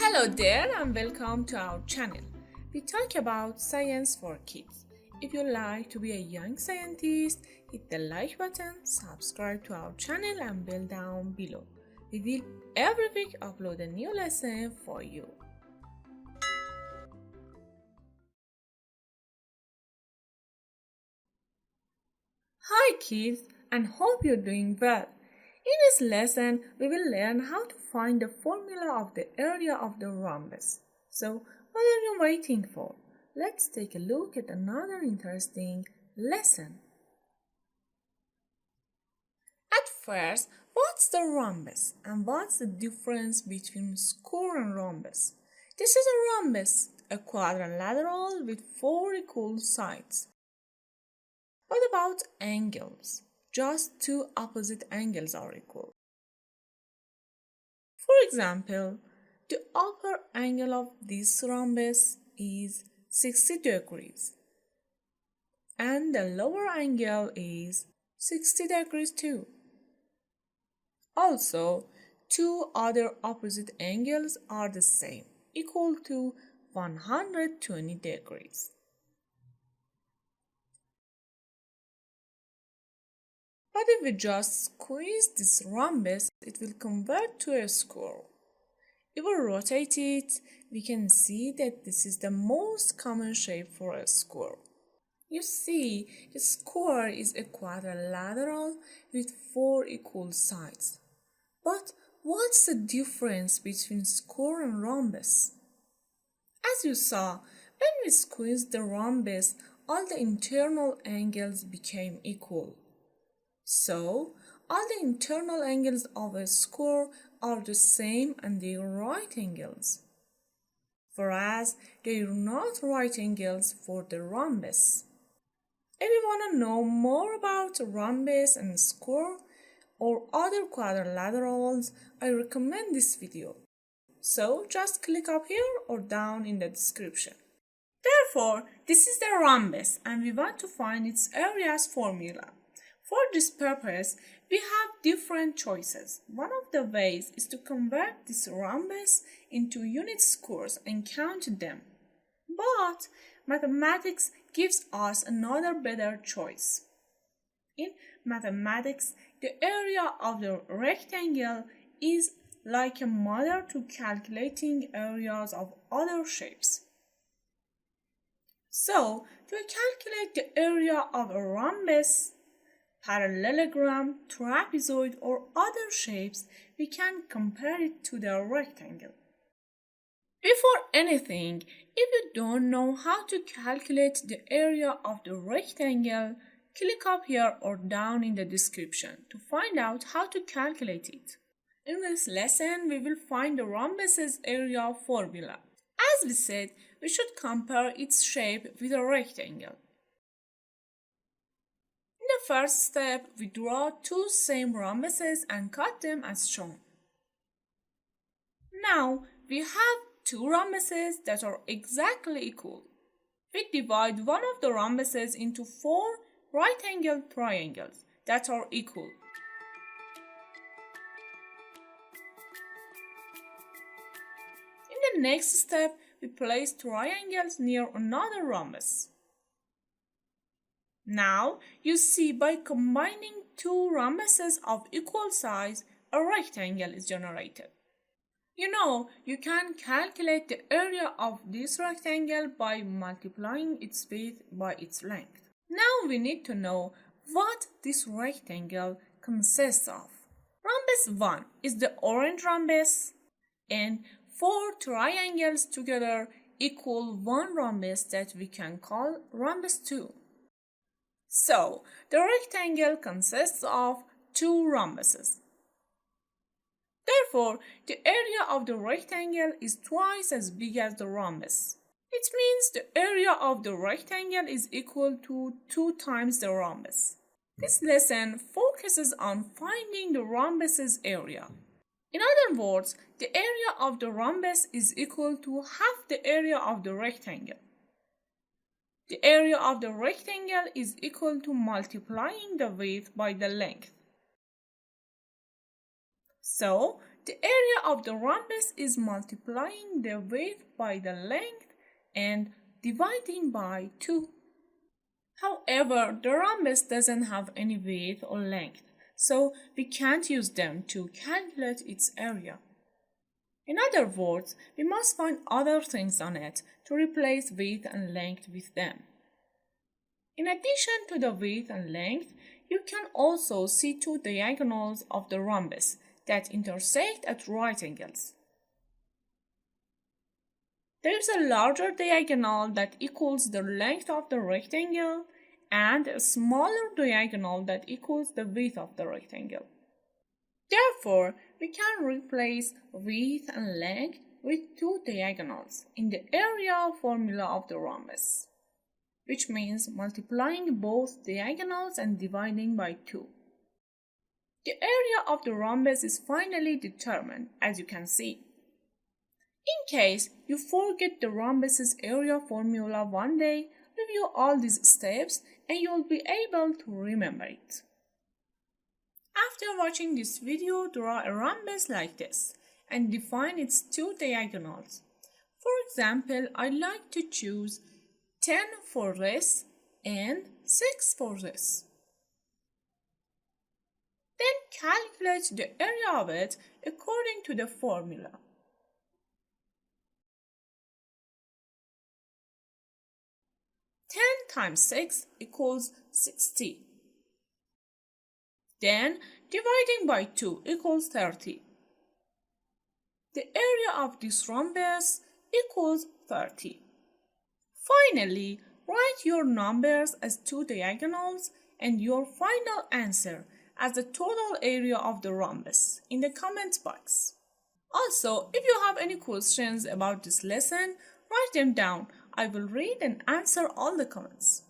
Hello there and welcome to our channel. We talk about science for kids. If you like to be a young scientist, hit the like button, subscribe to our channel and bell down below. We will every week upload a new lesson for you. Hi kids, and hope you're doing well. In this lesson, we will learn how to find the formula of the area of the rhombus. So, what are you waiting for? Let's take a look at another interesting lesson. At first, what's the rhombus and what's the difference between square and rhombus? This is a rhombus, a quadrilateral with 4 equal sides. What about angles? Just two opposite angles are equal. For example, the upper angle of this rhombus is 60 degrees and the lower angle is 60 degrees too. Also, two other opposite angles are the same, equal to 120 degrees. But if we just squeeze this rhombus, it will convert to a square. If we rotate it, we can see that this is the most common shape for a square. You see, the square is a quadrilateral with 4 equal sides. But what's the difference between square and rhombus? As you saw, when we squeezed the rhombus, all the internal angles became equal. So, all the internal angles of a square are the same and they are right angles, whereas they are not right angles for the rhombus. If you want to know more about rhombus and square or other quadrilaterals, I recommend this video. So, just click up here or down in the description. Therefore, this is the rhombus and we want to find its area's formula. For this purpose, we have different choices. One of the ways is to convert this rhombus into unit squares and count them. But mathematics gives us another better choice. In mathematics, the area of the rectangle is like a model to calculating areas of other shapes. So, to calculate the area of a rhombus, parallelogram, trapezoid, or other shapes, we can compare it to the rectangle. Before anything, if you don't know how to calculate the area of the rectangle, click up here or down in the description to find out how to calculate it. In this lesson, we will find the rhombus's area formula. As we said, we should compare its shape with a rectangle. In the first step, we draw two same rhombuses and cut them as shown. Now, we have two rhombuses that are exactly equal. We divide one of the rhombuses into 4 right-angled triangles that are equal. In the next step, we place triangles near another rhombus. Now, you see by combining two rhombuses of equal size, a rectangle is generated. You know, you can calculate the area of this rectangle by multiplying its width by its length. Now we need to know what this rectangle consists of. Rhombus 1 is the orange rhombus, and 4 triangles together equal one rhombus that we can call rhombus 2. So, the rectangle consists of 2 rhombuses. Therefore, the area of the rectangle is twice as big as the rhombus. It means the area of the rectangle is equal to 2 times the rhombus. This lesson focuses on finding the rhombus's area. In other words, the area of the rhombus is equal to half the area of the rectangle. The area of the rectangle is equal to multiplying the width by the length. So, The area of the rhombus is multiplying the width by the length and dividing by 2. However, the rhombus doesn't have any width or length, so we can't use them to calculate its area. In other words, we must find other things on it to replace width and length with them. In addition to the width and length, you can also see two diagonals of the rhombus that intersect at right angles. There is a larger diagonal that equals the length of the rectangle and a smaller diagonal that equals the width of the rectangle. Therefore, we can replace width and length with two diagonals in the area formula of the rhombus, which means multiplying both diagonals and dividing by 2. The area of the rhombus is finally determined, as you can see. In case you forget the rhombus's area formula one day, review all these steps and you'll be able to remember it. After watching this video, draw a rhombus like this and define its two diagonals. For example, I like to choose 10 for this and 6 for this. Then calculate the area of it according to the formula. 10 times 6 equals 60. Then dividing by 2 equals 30. The area of this rhombus equals 30. Finally, write your numbers as two diagonals and your final answer as the total area of the rhombus in the comment box. Also, if you have any questions about this lesson, write them down. I will read and answer all the comments.